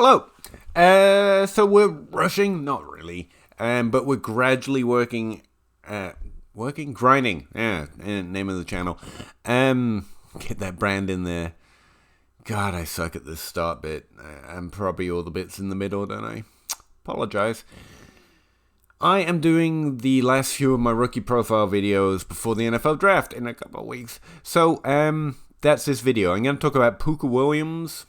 Hello. So we're rushing, not really, but we're gradually grinding. Yeah, name of the channel. Get that brand in there. God, I suck at this start bit. And probably all the bits in the middle, don't I? Apologize. I am doing the last few of my rookie profile videos before the NFL draft in a couple of weeks. So, that's this video. I'm going to talk about Pooka Williams.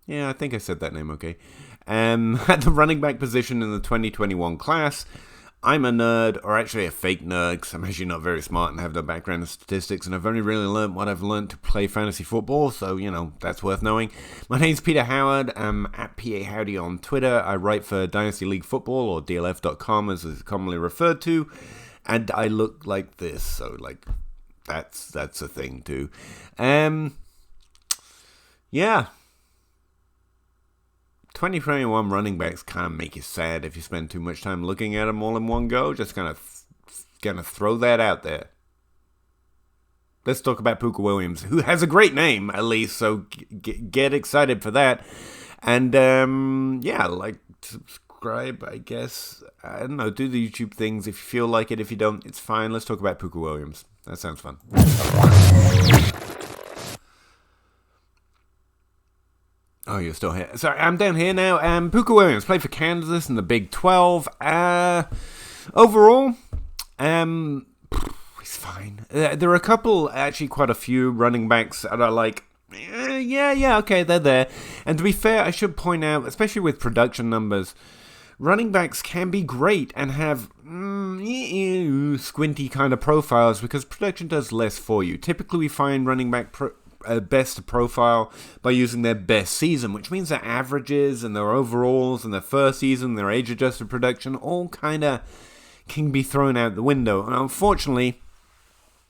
Yeah, I think I said that name okay. At the running back position in the 2021 class. I'm a nerd, or actually a fake nerd, because I'm actually not very smart and have no background in statistics, and I've only really learned what I've learned to play fantasy football, so, that's worth knowing. My name's Peter Howard. I'm at Pahowdy on Twitter. I write for Dynasty League Football, or DLF.com, as it's commonly referred to, and I look like this, so, that's a thing, too. Yeah. 2021 running backs kind of make you sad if you spend too much time looking at them all in one go. Just gonna throw that out there. Let's talk about Pooka Williams, who has a great name, at least, so get excited for that. And, subscribe, I guess. I don't know, do the YouTube things if you feel like it. If you don't, it's fine. Let's talk about Pooka Williams. That sounds fun. Oh, you're still here. Sorry, I'm down here now. Pooka Williams played for Kansas in the Big 12. Overall, he's fine. There are a couple, actually quite a few running backs that are like, okay, they're there. And to be fair, I should point out, especially with production numbers, running backs can be great and have squinty kind of profiles because production does less for you. Typically, we find running back best profile by using their best season, which means their averages and their overalls and their first season, their age-adjusted production, all kind of can be thrown out the window. And unfortunately,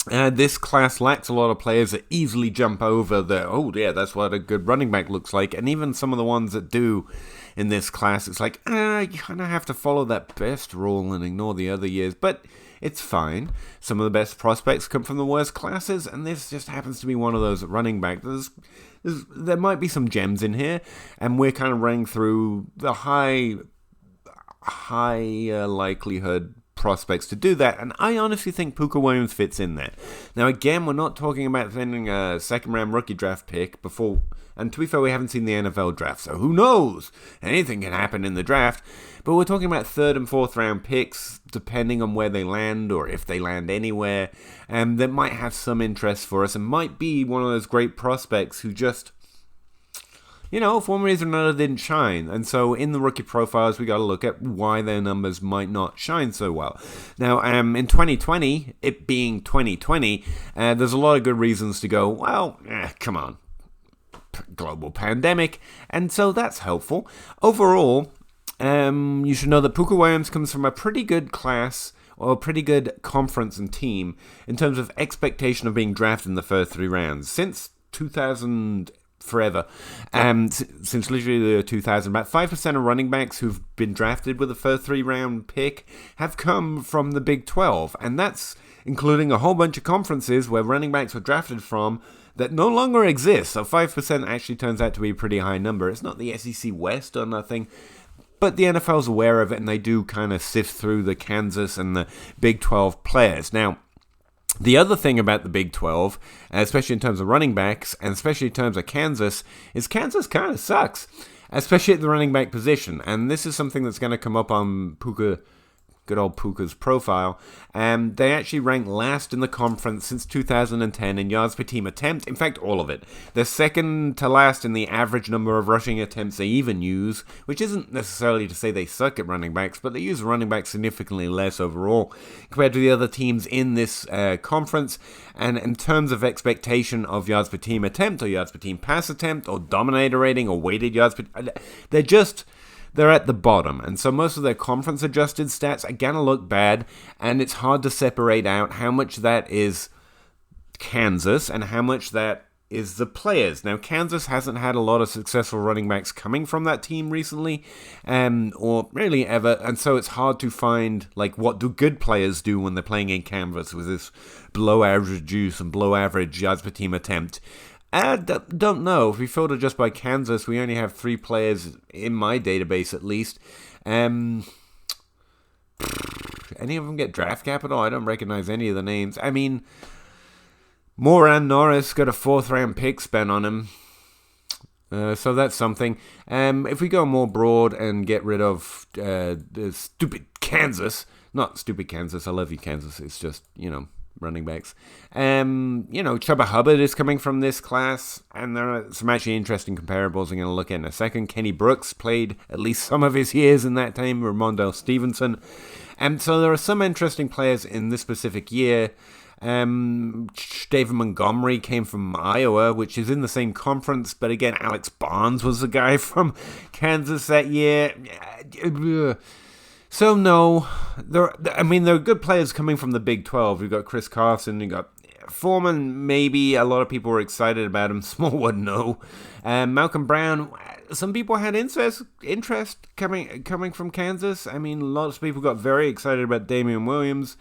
this class lacks a lot of players that easily jump over that's what a good running back looks like. And even some of the ones that do in this class, it's like, you kind of have to follow that best rule and ignore the other years. But it's fine. Some of the best prospects come from the worst classes, and this just happens to be one of those at running back. There might be some gems in here, and we're kind of running through the high likelihood prospects to do that, and I honestly think Pooka Williams fits in there. Now, again, we're not talking about sending a second-round rookie draft pick before, and to be fair, we haven't seen the NFL draft, so who knows? Anything can happen in the draft, but we're talking about third and fourth round picks, depending on where they land, or if they land anywhere, that might have some interest for us, and might be one of those great prospects who just, for one reason or another, didn't shine. And so in the rookie profiles, we got to look at why their numbers might not shine so well. Now, in 2020, it being 2020, there's a lot of good reasons to go, come on, global pandemic. And so that's helpful. Overall, you should know that Pooka Williams comes from a pretty good class, or a pretty good conference and team, in terms of expectation of being drafted in the first 3 rounds. Since 2000... forever. Since literally the 2000, about 5% of running backs who've been drafted with a first 3-round pick have come from the Big 12, and that's including a whole bunch of conferences where running backs were drafted from that no longer exist. So 5% actually turns out to be a pretty high number. It's not the SEC West or nothing, but the NFL's aware of it, and they do kind of sift through the Kansas and the Big 12 players. Now, the other thing about the Big 12, especially in terms of running backs, and especially in terms of Kansas, is Kansas kind of sucks, especially at the running back position. And this is something that's going to come up on good old Pooka's profile. They actually rank last in the conference since 2010 in yards per team attempt. In fact, all of it. They're second to last in the average number of rushing attempts they even use, which isn't necessarily to say they suck at running backs, but they use running backs significantly less overall compared to the other teams in this conference. And in terms of expectation of yards per team attempt, or yards per team pass attempt, or dominator rating, or weighted yards per... They're at the bottom, and so most of their conference-adjusted stats are going to look bad, and it's hard to separate out how much that is Kansas and how much that is the players. Now, Kansas hasn't had a lot of successful running backs coming from that team recently, or really ever, and so it's hard to find, what do good players do when they're playing in Kansas with this below-average juice and below-average yards per team attempt. Don't know. If we filter just by Kansas, we only have 3 players in my database at least. Any of them get draft capital? I don't recognize any of the names. I mean, Moran Norris got a 4th round pick spent on him. So that's something. If we go more broad and get rid of the stupid Kansas, not stupid Kansas, I love you Kansas, it's just, running backs. Chuba Hubbard is coming from this class, and there are some actually interesting comparables I'm going to look at in a second. Kenny Brooks played at least some of his years in that time, Ramondale Stevenson. And so there are some interesting players in this specific year. David Montgomery came from Iowa, which is in the same conference, but again, Alex Barnes was the guy from Kansas that year. So no, there are good players coming from the Big 12. You've got Chris Carson, you've got Foreman, maybe a lot of people were excited about him. Smallwood, no. Malcolm Brown, some people had interest coming from Kansas. I mean, lots of people got very excited about Damian Williams.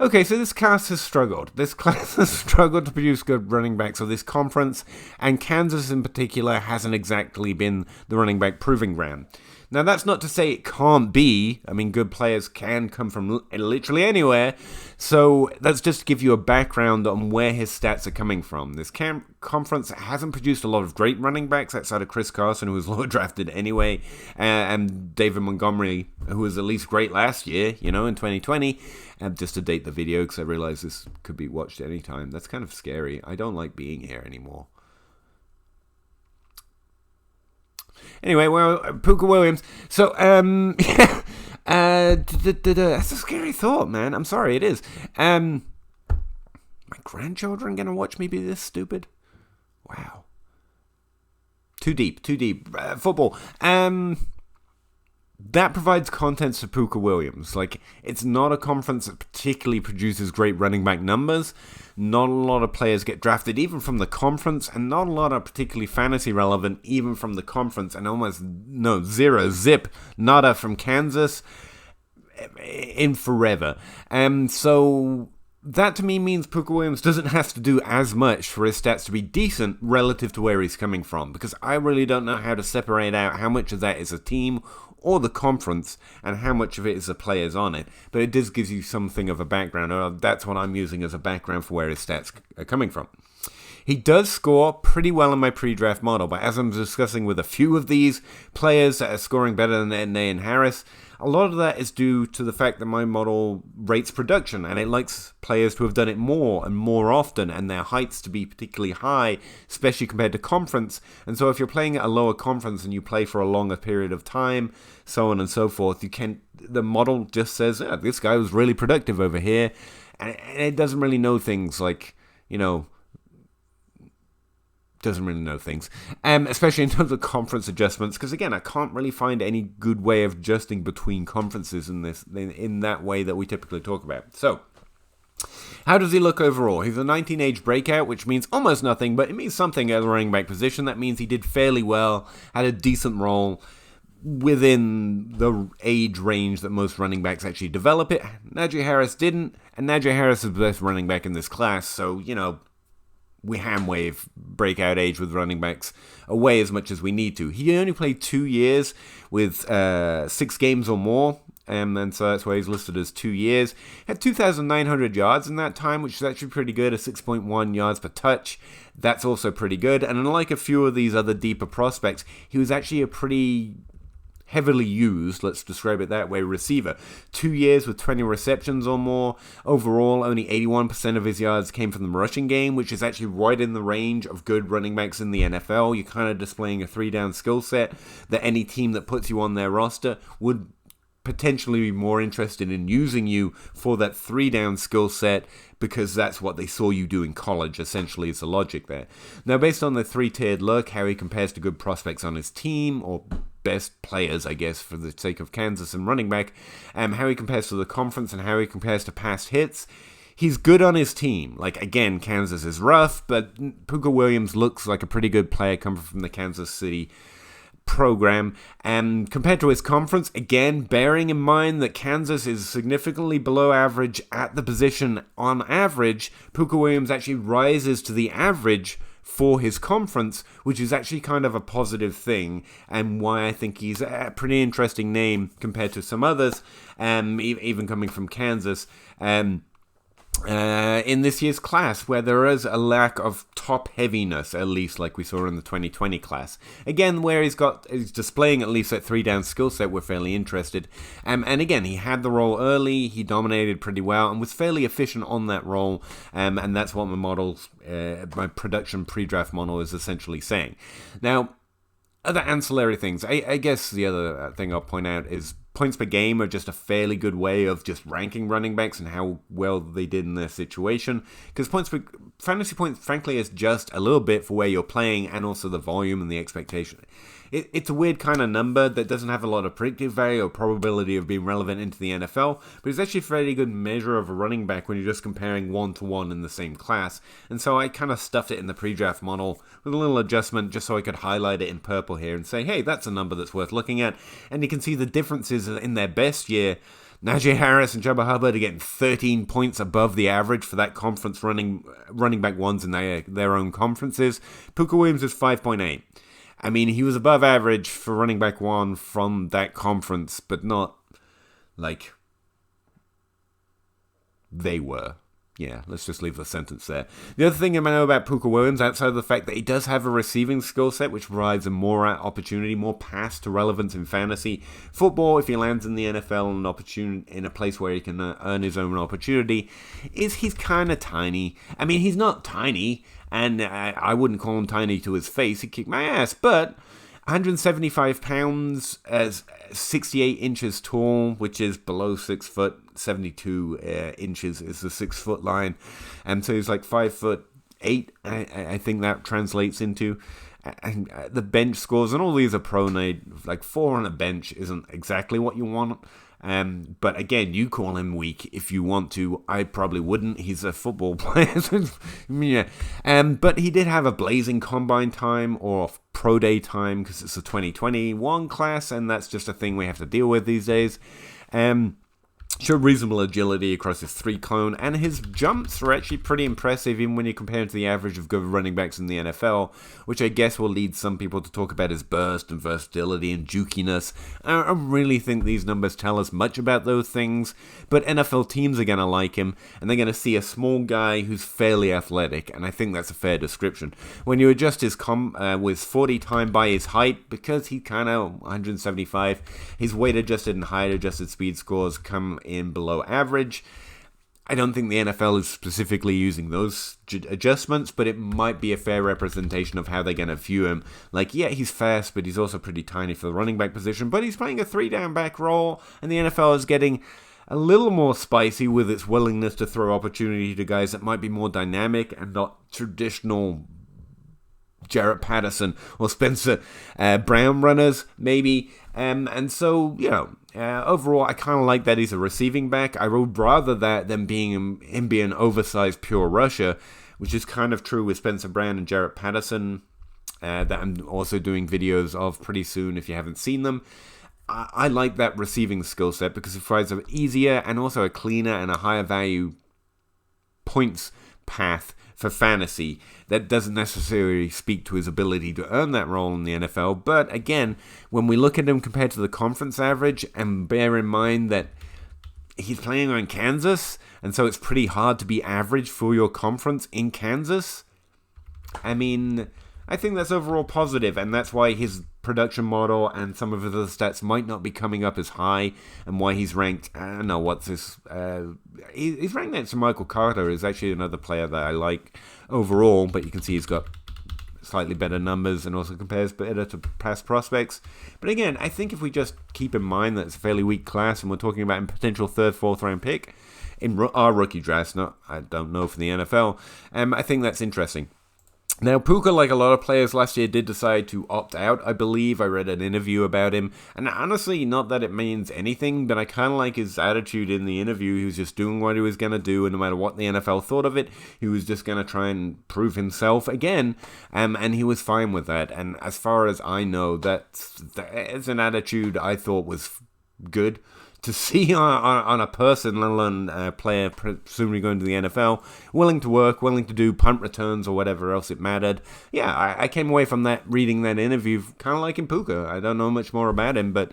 Okay, so this class has struggled. This class has struggled to produce good running backs of this conference, and Kansas in particular hasn't exactly been the running back proving ground. Now, that's not to say it can't be. I mean, good players can come from literally anywhere. So that's just to give you a background on where his stats are coming from. This conference hasn't produced a lot of great running backs outside of Chris Carson, who was lower drafted anyway, and David Montgomery, who was at least great last year, in 2020. And just to date the video, because I realize this could be watched at any time. That's kind of scary. I don't like being here anymore. Anyway, well, Pooka Williams. So, that's a scary thought, man. I'm sorry, it is. My grandchildren gonna watch me be this stupid? Wow. Too deep. Football. That provides content to Pooka Williams. Like, it's not a conference that particularly produces great running back numbers. Not a lot of players get drafted even from the conference, and not a lot are particularly fantasy relevant even from the conference, and zip, nada from Kansas in forever. So that to me means Pooka Williams doesn't have to do as much for his stats to be decent relative to where he's coming from, because I really don't know how to separate out how much of that is a team or the conference, and how much of it is the players on it. But it does give you something of a background. That's what I'm using as a background for where his stats are coming from. He does score pretty well in my pre-draft model, but as I'm discussing with a few of these players that are scoring better than Edney and Harris, a lot of that is due to the fact that my model rates production, and it likes players to have done it more and more often, and their heights to be particularly high, especially compared to conference. And so if you're playing at a lower conference and you play for a longer period of time, so on and so forth, the model just says, this guy was really productive over here, and it doesn't really know things like, doesn't really know things, especially in terms of conference adjustments, because again, I can't really find any good way of adjusting between conferences in that way that we typically talk about. So, how does he look overall? He's a 19-age breakout, which means almost nothing, but it means something at the running back position. That means he did fairly well, had a decent role within the age range that most running backs actually develop it. Najee Harris didn't, and Najee Harris is the best running back in this class, so, we hand-wave breakout age with running backs away as much as we need to. He only played 2 years with 6 games or more, and so that's why he's listed as 2 years. Had 2,900 yards in that time, which is actually pretty good, a 6.1 yards per touch. That's also pretty good, and unlike a few of these other deeper prospects, he was actually a pretty heavily used, let's describe it that way, receiver. 2 years with 20 receptions or more. Overall, only 81% of his yards came from the rushing game, which is actually right in the range of good running backs in the NFL. You're kind of displaying a 3-down skill set that any team that puts you on their roster would potentially be more interested in using you for that 3-down skill set, because that's what they saw you do in college, essentially, is the logic there. Now, based on the 3-tiered look, how he compares to good prospects on his team, or best players, I guess, for the sake of Kansas and running back, how he compares to the conference and how he compares to past hits, he's good on his team. Like, again, Kansas is rough, but Pooka Williams looks like a pretty good player coming from the Kansas City program. And compared to his conference, again, bearing in mind that Kansas is significantly below average at the position on average, Pooka Williams actually rises to the average for his conference, which is actually kind of a positive thing, and why I think he's a pretty interesting name compared to some others, even coming from Kansas. In this year's class, where there is a lack of top heaviness, at least like we saw in the 2020 class. Again, where he's displaying at least that 3-down skill set, we're fairly interested. And again, he had the role early, he dominated pretty well, and was fairly efficient on that role. And that's what my production pre-draft model is essentially saying. Now, other ancillary things. I guess the other thing I'll point out is points per game are just a fairly good way of just ranking running backs and how well they did in their situation. Because fantasy points, frankly, is just a little bit for where you're playing and also the volume and the expectation. It's a weird kind of number that doesn't have a lot of predictive value or probability of being relevant into the NFL, but it's actually a fairly good measure of a running back when you're just comparing 1-to-1 in the same class. And so I kind of stuffed it in the pre-draft model with a little adjustment just so I could highlight it in purple here and say, hey, that's a number that's worth looking at. And you can see the differences in their best year. Najee Harris and Chuba Hubbard are getting 13 points above the average for that conference running back ones in their own conferences. Pooka Williams is 5.8. I mean, he was above average for running back one from that conference, but not like they were. Yeah, let's just leave the sentence there. The other thing I know about Pooka Williams, outside of the fact that he does have a receiving skill set, which provides a more opportunity, more pass to relevance in fantasy football, if he lands in the NFL in a place where he can earn his own opportunity, is he's kind of tiny. I mean, he's not tiny, and I wouldn't call him tiny to his face. He'd kick my ass, but 175 pounds, 68 inches tall, which is below 6 foot. 72 inches is the 6 foot line, and so he's like 5'8". I think that translates into. And the bench scores, and all these are pronate. Like 4 on a bench isn't exactly what you want. But again, you call him weak if you want to. I probably wouldn't. He's a football player. Yeah. But he did have a blazing combine time or pro day time because it's a 2021 class, and that's just a thing we have to deal with these days. Showed reasonable agility across his 3-cone, and his jumps were actually pretty impressive even when you compare him to the average of good running backs in the NFL, which I guess will lead some people to talk about his burst and versatility and jukiness. I don't really think these numbers tell us much about those things, but NFL teams are going to like him, and they're going to see a small guy who's fairly athletic, and I think that's a fair description. When you adjust his with 40 time by his height, because he's kind of 175, his weight adjusted and height adjusted speed scores come in below average. I don't think the NFL is specifically using those adjustments, but it might be a fair representation of how they're going to view him. Like, yeah, he's fast, but he's also pretty tiny for the running back position, but he's playing a 3-down back role, and the NFL is getting a little more spicy with its willingness to throw opportunity to guys that might be more dynamic and not traditional Jarrett Patterson or Spencer Brown runners, maybe. And so, overall, I kind of like that he's a receiving back. I would rather that than him being an oversized pure rusher, which is kind of true with Spencer Brown and Jarrett Patterson, that I'm also doing videos of pretty soon if you haven't seen them. I like that receiving skill set because it provides an easier and also a cleaner and a higher value points path for fantasy that doesn't necessarily speak to his ability to earn that role in the NFL. But again, when we look at him compared to the conference average, and bear in mind that he's playing on Kansas, and so it's pretty hard to be average for your conference in Kansas, I mean, I think that's overall positive, and that's why his production model and some of his other stats might not be coming up as high, and why he's ranked, I don't know, what's this, he's ranked next to Michael Carter, is actually another player that I like overall, but you can see he's got slightly better numbers and also compares better to past prospects. But again, I think if we just keep in mind that it's a fairly weak class, and we're talking about a potential 3rd, 4th round pick in our rookie drafts, I don't know for the NFL, I think that's interesting. Now, Pooka, like a lot of players last year, did decide to opt out, I believe. I read an interview about him. And honestly, not that it means anything, but I kind of like his attitude in the interview. He was just doing what he was going to do, and no matter what the NFL thought of it, he was just going to try and prove himself again. And he was fine with that. And as far as I know, that's an attitude I thought was good to see on a person, let alone a player presumably going to the NFL, willing to work, willing to do punt returns or whatever else it mattered. Yeah, I came away from that, reading that interview, kind of liking Pooka. I don't know much more about him, but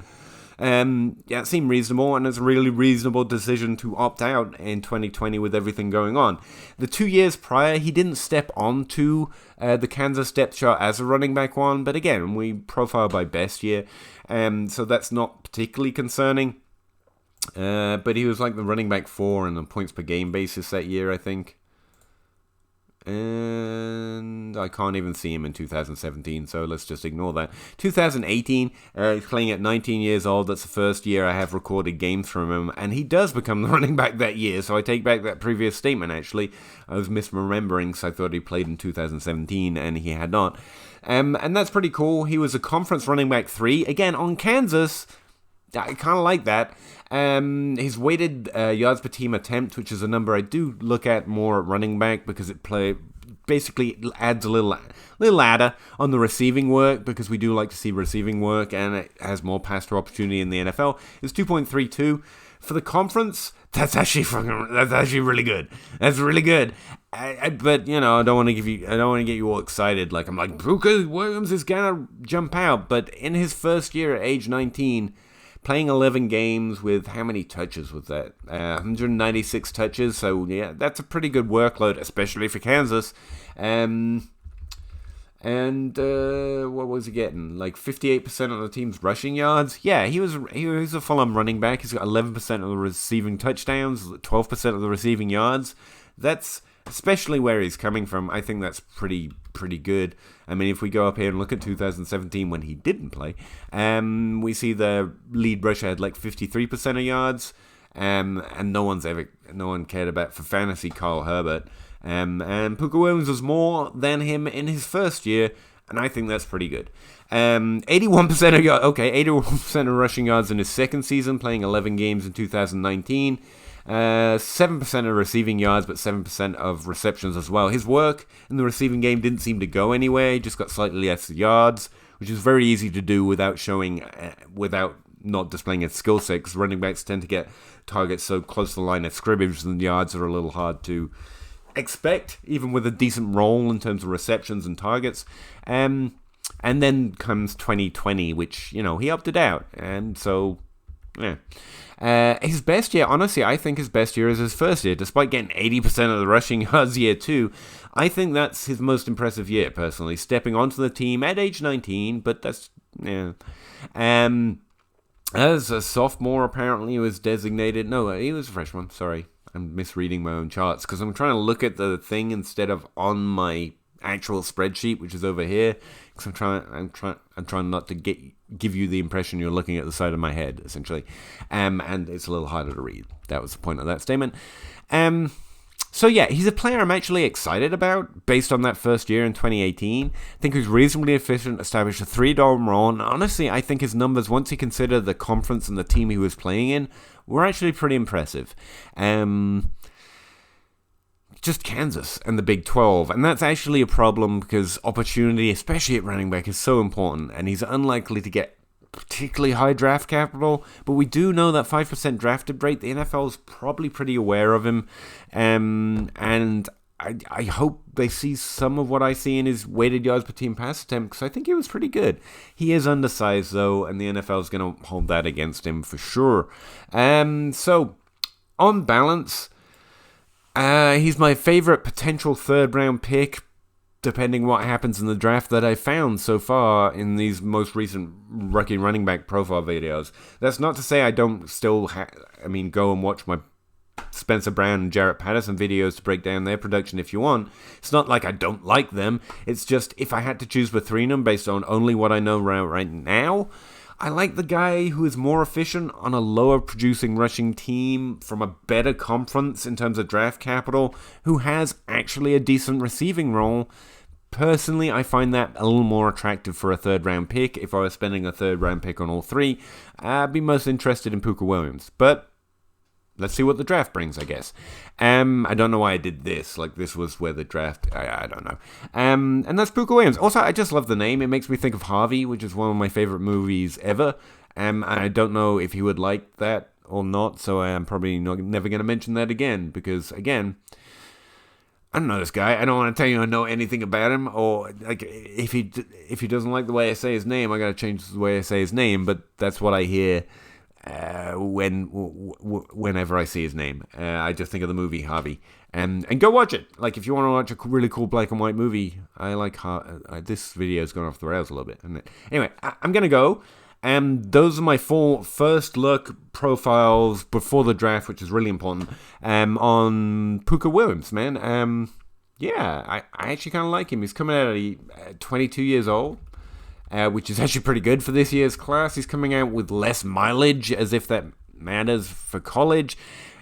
yeah, it seemed reasonable, and it's a really reasonable decision to opt out in 2020 with everything going on. The 2 years prior, he didn't step onto the Kansas depth chart as a running back one, but again, we profile by best year, so that's not particularly concerning. But he was like the running back 4 on a points per game basis that year, I think. And I can't even see him in 2017, so let's just ignore that. 2018, he's playing at 19 years old. That's the first year I have recorded games from him, and he does become the running back that year, so I take back that previous statement, actually. I was misremembering, so I thought he played in 2017, and he had not. And that's pretty cool. He was a conference running back 3, again, on Kansas. I kind of like that. His weighted yards per team attempt, which is a number I do look at more at running back because it basically adds a little ladder on the receiving work, because we do like to see receiving work, and it has more pass opportunity in the NFL. It's 2.32 for the conference. That's actually really good. That's really good. But you know, I don't want to get you all excited. Like I'm like Pooka Williams is gonna jump out, but in his first year at age 19. Playing 11 games with how many touches was that? 196 touches. So, yeah, that's a pretty good workload, especially for Kansas. And what was he getting? Like 58% of the team's rushing yards? Yeah, he was a full-on running back. He's got 11% of the receiving touchdowns, 12% of the receiving yards. That's, especially where he's coming from, I think that's pretty good. I mean, if we go up here and look at 2017 when he didn't play, we see the lead rusher had like 53% of yards, and no one cared about for fantasy Kyle Herbert, and Pooka Williams was more than him in his first year, and I think that's pretty good. 81% of rushing yards in his second season, playing 11 games in 2019. 7% of receiving yards, but 7% of receptions as well. His work in the receiving game didn't seem to go anywhere. He just got slightly less yards, which is very easy to do without not displaying his skill set, because running backs tend to get targets so close to the line of scrimmage, and the yards are a little hard to expect, even with a decent role in terms of receptions and targets. And then comes 2020, which, you know, he opted out, and so, yeah. His best year, honestly, I think his best year is his first year, despite getting 80% of the rushing yards year 2. I think that's his most impressive year, personally, stepping onto the team at age 19, but that's, yeah. As a sophomore, apparently, he was designated, no, he was a freshman, sorry, I'm misreading my own charts, because I'm trying to look at the thing instead of on my actual spreadsheet, which is over here, because I'm trying not to give you the impression you're looking at the side of my head, essentially, and it's a little harder to read. That was the point of that statement. So yeah, he's a player I'm actually excited about, based on that first year in 2018. I think he was reasonably efficient, established a 3-down role, and honestly, I think his numbers, once you consider the conference and the team he was playing in, were actually pretty impressive. Just Kansas and the Big 12, and that's actually a problem because opportunity, especially at running back, is so important, and he's unlikely to get particularly high draft capital, but we do know that 5% drafted rate. The NFL is probably pretty aware of him, and I hope they see some of what I see in his weighted yards per team pass attempt, because I think he was pretty good. He is undersized, though, and the NFL is going to hold that against him for sure. So, on balance, he's my favorite potential third-round pick, depending what happens in the draft that I found so far in these most recent rookie running back profile videos. That's not to say I don't still go and watch my Spencer Brown and Jarrett Patterson videos to break down their production if you want. It's not like I don't like them. It's just, if I had to choose between them based on only what I know right now, I like the guy who is more efficient on a lower producing rushing team from a better conference in terms of draft capital, who has actually a decent receiving role. Personally, I find that a little more attractive for a third-round pick. If I was spending a third-round pick on all three, I'd be most interested in Pooka Williams. But let's see what the draft brings, I guess. I don't know why I did this. Like, this was where the draft... I don't know. And that's Pooka Williams. Also, I just love the name. It makes me think of Harvey, which is one of my favorite movies ever. I don't know if he would like that or not, so I'm probably never going to mention that again, because, again, I don't know this guy. I don't want to tell you I know anything about him, or like if he doesn't like the way I say his name, I got to change the way I say his name, but that's what I hear whenever I see his name. I just think of the movie Harvey. And go watch it. Like, if you want to watch a really cool black and white movie, I like this video's gone off the rails a little bit, isn't it? Anyway, I'm going to go. Those are my 4 first look profiles before the draft, which is really important, on Pooka Williams, man. Yeah, I actually kind of like him. He's coming out at 22 years old, which is actually pretty good for this year's class. He's coming out with less mileage, as if that matters for college.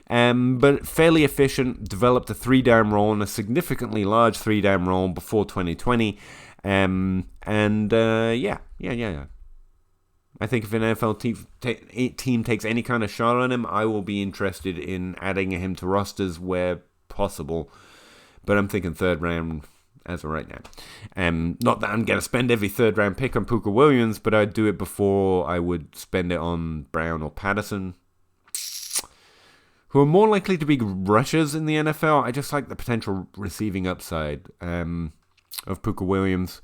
But fairly efficient, developed a 3-down role and a significantly large 3-down role before 2020. Yeah. I think if an NFL team takes any kind of shot on him, I will be interested in adding him to rosters where possible. But I'm thinking 3rd round as of right now. Not that I'm going to spend every 3rd round pick on Pooka Williams, but I'd do it before I would spend it on Brown or Patterson, who are more likely to be rushers in the NFL. I just like the potential receiving upside of Pooka Williams.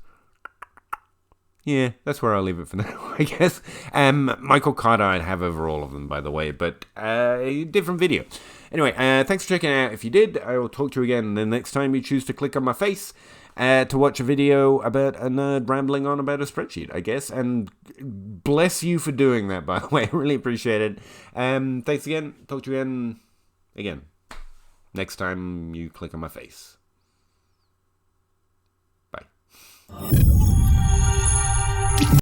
Yeah, that's where I'll leave it for now, I guess. Michael Carter I'd have over all of them, by the way, but different video. Anyway, thanks for checking it out. If you did, I will talk to you again the next time you choose to click on my face to watch a video about a nerd rambling on about a spreadsheet, I guess. And bless you for doing that, by the way. I really appreciate it. Thanks again. Talk to you again next time you click on my face. Bye.